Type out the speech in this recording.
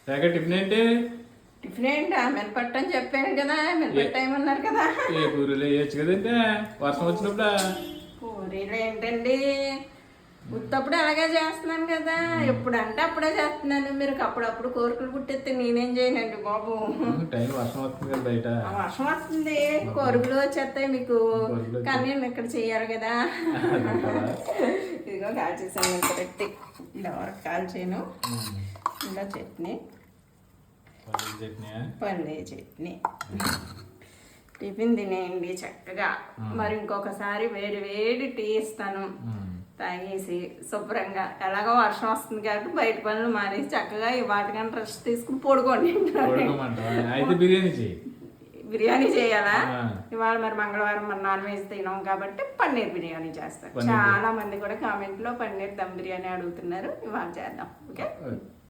Packet tiffin ఏంటి? Tiffin ఏంటా? మినపట్టు అని చెప్పాను కదా, మినపట్టు ఏమన్నారు కదా. ఏ పూరీలు వేయచ్చు కదంటే వర్షం వచ్చినప్పుడు. పూరీలు ఏంటండి, ఉత్తప్పుడు అలాగే చేస్తున్నాను కదా, ఎప్పుడంటే అప్పుడే చేస్తున్నాను. మీరు అప్పుడప్పుడు కోరికలు పుట్టిస్తే నేనేం చేయనండి బాబు. టైం వర్షం వస్తుంది కదా బయట. వర్షం వస్తుంది, కోరికలు వచ్చేస్తాయి మీకు, కానీ నేను ఇక్కడ చెయ్యాలి కదా. ఇదిగో కాల్చేసాను ఇంత పెట్టి, ఇలా వరకు కాల్చాను. ఇలా చట్నీ, పన్నీర్ చట్నీ. టిఫిన్ తినేయండి చక్కగా. మరి ఇంకొకసారి వేడి వేడి టీ ఇస్తాను, తాగేసి శుభ్రంగా. ఎలాగో వర్షం వస్తుంది కాబట్టి బయట పనులు మానేసి చక్కగా ఈ వాటికన్నా రెస్ట్ తీసుకుని పడుకోండి. బిర్యానీ చేయాలా ఇవాళ? మరి మంగళవారం మరి నాన్ వెజ్ తినాం కాబట్టి పన్నీర్ బిర్యానీ చేస్తాను. చాలా మంది కూడా కామెంట్లో పన్నీర్ దమ్ బిర్యానీ అడుగుతున్నారు, ఇవాళ చేద్దాం. ఓకే.